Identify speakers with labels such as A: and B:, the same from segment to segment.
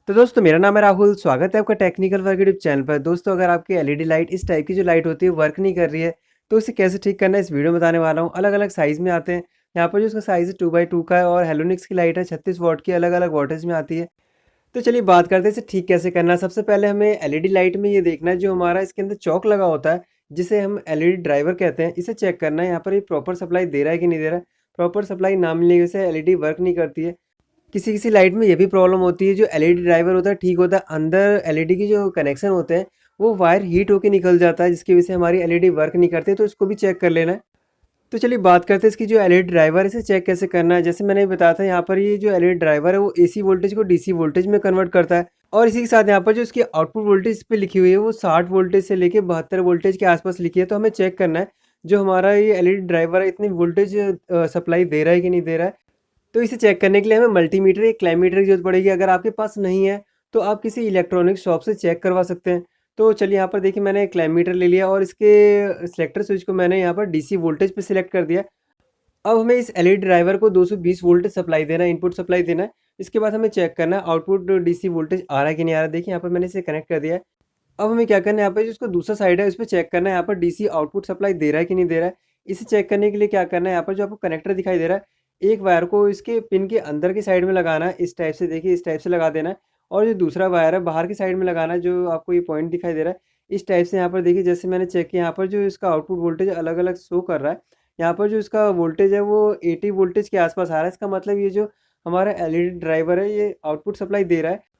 A: तो दोस्तों मेरा नाम है राहुल, स्वागत है आपका टेक्निकल वर्क यूट्यूब चैनल पर। दोस्तों अगर आपकी एलईडी लाइट इस टाइप की जो लाइट होती है वर्क नहीं कर रही है, तो उसे कैसे ठीक करना है इस वीडियो में बताने वाला हूँ। अलग-अलग साइज़ में आते हैं। यहाँ पर जो इसका साइज़ है 2x2 का है और हेलोनिक्स की लाइट है 36 वॉट की, अलग-अलग वोल्टेज में आती है। तो चलिए बात करते हैं इसे ठीक कैसे करना है। सबसे पहले हमें एलईडी लाइट में ये देखना है जो हमारा इसके अंदर चॉक लगा होता है, जिसे हम एलईडी ड्राइवर कहते हैं, इसे चेक करना है यहाँ पर ये प्रॉपर सप्लाई दे रहा है कि नहीं दे रहा है। प्रॉपर सप्लाई ना मिलने की वजह से एलईडी वर्क नहीं करती है। किसी-किसी लाइट में ये भी प्रॉब्लम होती है, जो एलईडी ड्राइवर होता है ठीक होता है, अंदर एलईडी की जो कनेक्शन होते हैं, वो वायर हीट होके निकल जाता है, जिसकी वजह से हमारी एलईडी वर्क नहीं करती, तो इसको भी चेक कर लेना है। तो चलिए बात करते हैं इसकी जो एलईडी ड्राइवर है, इसे चेक कैसे करना है। जैसे मैंने बताया था यहाँ पर ये जो एलईडी ड्राइवर है, वो एसी वोल्टेज को डीसी वोल्टेज में कन्वर्ट करता है और इसी के साथ यहाँ पर जो इसकी आउटपुट वोल्टेज पे लिखी हुई है, वो 60 वोल्टेज से लेके 72 वोल्टेज के आसपास लिखी है। तो हमें चेक करना है, जो हमारा ये एलईडी ड्राइवर है, इतनी वोल्टेज सप्लाई दे रहा है कि नहीं दे रहा है। तो इसे चेक करने के लिए हमें मल्टीमीटर या क्लैमीटर की ज़रूरत पड़ेगी। अगर आपके पास नहीं है, तो आप किसी इलेक्ट्रॉनिक शॉप से चेक करवा सकते हैं। तो चलिए यहाँ पर देखिए मैंने क्लैमीटर ले लिया और इसके सेलेक्टर स्विच को मैंने यहाँ पर डीसी वोल्टेज पे सिलेक्ट कर दिया। अब हमें इस एलईडी ड्राइवर को 220 वोल्टेज सप्लाई देना है, इनपुट सप्लाई देना है। इसके बाद हमें चेक करना है आउटपुट डीसी वोल्टेज आ रहा है कि नहीं आ रहा है। देखिए यहाँ पर मैंने इसे कनेक्ट कर दिया है। अब हमें क्या करना है, यहाँ पे जो इसका दूसरा साइड है, उस पे चेक करना है यहाँ पर डीसी आउटपुट सप्लाई दे रहा है कि नहीं दे रहा है। इसे चेक करने के लिए क्या करना है, यहाँ पर जो आपको कनेक्टर दिखाई दे रहा है, एक वायर को इसके पिन के अंदर की साइड में लगाना है, इस टाइप से देखिए इस टाइप से लगा देना है। और जो दूसरा वायर है बाहर की साइड में लगाना है, जो आपको ये पॉइंट दिखाई दे रहा है, इस टाइप से यहाँ पर देखिए जैसे मैंने चेक किया यहाँ पर जो इसका आउटपुट वोल्टेज अलग-अलग शो कर रहा है। यहाँ पर जो इसका वोल्टेज है वो 80 वोल्टेज के आस-पास आ रहा है। इसका मतलब ये जो हमारा एलईडी ड्राइवर है, ये आउटपुट सप्लाई दे रहा है।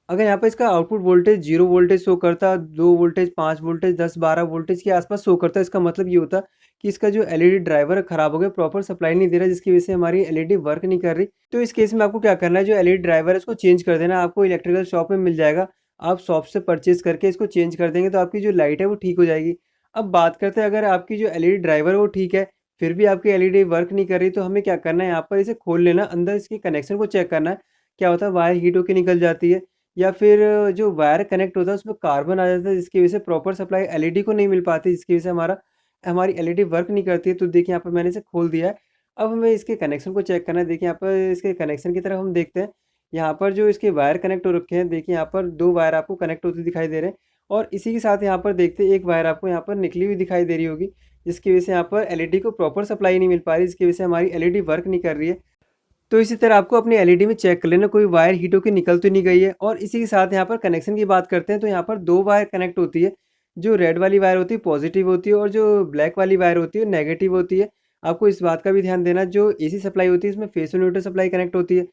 A: अगर यहाँ पे इसका आउटपुट वोल्टेज 0 वोल्टेज शो करता, 2 वोल्टेज, 5 वोल्टेज, 10-12 वोल्टेज के आसपास शो करता है, इसका मतलब ये होता कि इसका जो एलईडी ड्राइवर है खराब हो गया, प्रॉपर सप्लाई नहीं दे रहा, जिसकी वजह से हमारी एलईडी वर्क नहीं कर रही। तो इस केस में आपको क्या करना है, जो एलईडी ड्राइवर है उसको चेंज कर देना है। आपको इलेक्ट्रिकल शॉप में मिल जाएगा, आप शॉप से परचेज़ करके इसको चेंज कर देंगे तो आपकी जो लाइट है वो ठीक हो जाएगी। अब बात करते हैं, अगर आपकी जो एलईडी ड्राइवर है वो ठीक है, फिर भी आपकी एलईडी वर्क नहीं कर रही, तो हमें क्या करना है, यहाँ पर इसे खोल लेना, अंदर इसके कनेक्शन को चेक करना है। क्या होता है, वायर हीट होके निकल जाती है या फिर जो वायर कनेक्ट होता है उसमें कार्बन आ जाता है, जिसकी वजह से प्रॉपर सप्लाई एलईडी को नहीं मिल पाती, जिसकी वजह से हमारी एलईडी वर्क नहीं करती है। तो देखिए यहाँ पर मैंने इसे खोल दिया है। अब हमें इसके कनेक्शन को चेक करना है। देखिए यहाँ पर इसके कनेक्शन की तरफ हम देखते हैं। यहाँ पर जो इसके वायर कनेक्ट हो रखे हैं, देखिए यहाँ पर 2 वायर आपको कनेक्ट होते दिखाई दे रहे हैं और इसी के साथ यहाँ पर देखते हैं एक वायर आपको यहाँ पर निकली हुई दिखाई दे रही होगी, जिसकी वजह से यहाँ पर एलईडी को प्रॉपर सप्लाई नहीं मिल पा रही, जिसकी वजह से हमारी एलईडी वर्क नहीं कर रही है। तो इसी तरह आपको अपनी एलईडी में चेक कर लेना कोई वायर हीट होके निकल तो नहीं गई है। और इसी के साथ यहाँ पर कनेक्शन की बात करते हैं, तो यहाँ पर 2 वायर कनेक्ट होती है। जो रेड वाली वायर होती है पॉजिटिव होती है और जो ब्लैक वाली वायर होती है नेगेटिव होती है। आपको इस बात का भी ध्यान देना, जो एसी सप्लाई होती है इसमें फेस और न्यूट्रल सप्लाई कनेक्ट होती है।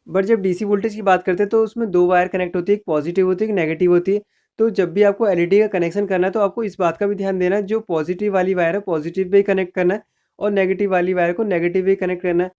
A: बट जब डीसी वोल्टेज की बात करते हैं तो उसमें 2 वायर कनेक्ट होती है, एक पॉजिटिव होती है, एक नेगेटिव होती है। तो जब भी आपको एलईडी का कनेक्शन करना है तो आपको इस बात का भी ध्यान देना है, जो पॉजिटिव वाली वायर है पॉजिटिव पे ही कनेक्ट करना है और नेगेटिव वाली वायर को नेगेटिव पे ही कनेक्ट करना है।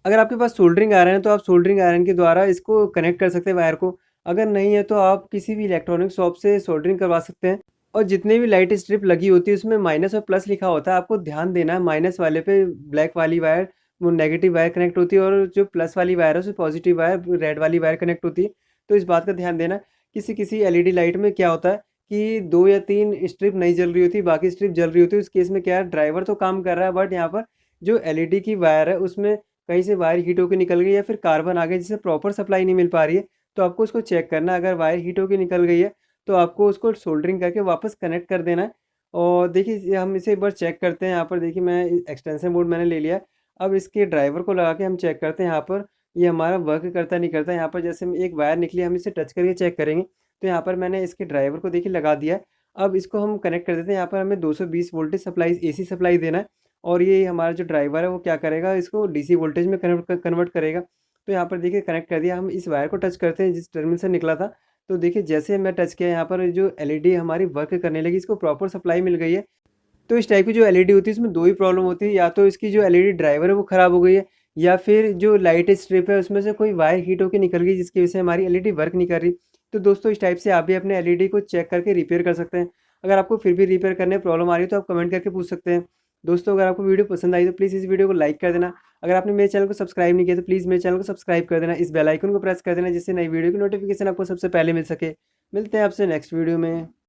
A: अगर आपके पास सोल्डरिंग आयरन है तो आप सोल्डरिंग आयरन के द्वारा इसको कनेक्ट कर सकते हैं वायर को। अगर नहीं है तो आप किसी भी इलेक्ट्रॉनिक शॉप से सोल्डरिंग करवा सकते हैं। और जितने भी लाइट स्ट्रिप लगी होती है उसमें माइनस और प्लस लिखा होता है, आपको ध्यान देना है माइनस वाले पे ब्लैक वाली वायर वो नेगेटिव वायर कनेक्ट होती है और जो प्लस वाली वायर है उसमें पॉजिटिव वायर रेड वाली वायर कनेक्ट होती है। तो इस बात का ध्यान देना। किसी-किसी एलईडी लाइट में क्या होता है कि 2 या 3 स्ट्रिप नहीं जल रही होती, बाकी स्ट्रिप जल रही होती है। उस केस में क्या है, ड्राइवर तो काम कर रहा है बट यहाँ पर जो एलईडी की वायर है उसमें कहीं से वायर हीट होके निकल गई या फिर कार्बन आ गया जिससे प्रॉपर सप्लाई नहीं मिल पा रही है। तो आपको उसको चेक करना है, अगर वायर हीट होके निकल गई है तो आपको उसको सोल्डरिंग करके वापस कनेक्ट कर देना है। और देखिए हम इसे एक बार चेक करते हैं। यहाँ पर देखिए मैं एक्सटेंशन बोर्ड मैंने ले लिया है। अब इसके ड्राइवर को लगा के हम चेक करते हैं यहाँ पर ये हमारा वर्क करता नहीं करता। यहाँ पर जैसे एक वायर निकली, हम इसे टच करके चेक करेंगे। तो यहाँ पर मैंने इसके ड्राइवर को देखिए लगा दिया है। अब इसको हम कनेक्ट कर देते हैं। यहाँ पर हमें 220 वोल्टेज सप्लाई एसी सप्लाई देना है और ये हमारा जो ड्राइवर है वो क्या करेगा, इसको डीसी वोल्टेज में कन्वर्ट करेगा। तो यहाँ पर देखिए कनेक्ट कर दिया। हम इस वायर को टच करते हैं जिस टर्मिनल से निकला था। तो देखिए जैसे मैं टच किया यहाँ पर जो एलईडी हमारी वर्क करने लगी, इसको प्रॉपर सप्लाई मिल गई है। तो इस टाइप की जो एलईडी होती है इसमें 2 ही प्रॉब्लम होती है, या तो इसकी जो एलईडी ड्राइवर है वो ख़राब हो गई है या फिर जो लाइट स्ट्रिप है उसमें से कोई वायर हीट होके निकल गई, जिसकी वजह से हमारी एलईडी वर्क नहीं कर रही। तो दोस्तों इस टाइप से आप भी अपने एलईडी को चेक करके रिपेयर कर सकते हैं। अगर आपको फिर भी रिपेयर करने में प्रॉब्लम आ रही है तो आप कमेंट करके पूछ सकते हैं। दोस्तों अगर आपको वीडियो पसंद आई तो प्लीज़ इस वीडियो को लाइक कर देना। अगर आपने मेरे चैनल को सब्सक्राइब नहीं किया तो प्लीज़ मेरे चैनल को सब्सक्राइब कर देना। इस बेल आइकन को प्रेस कर देना जिससे नई वीडियो की नोटिफिकेशन आपको सबसे पहले मिल सके। मिलते हैं आपसे नेक्स्ट वीडियो में।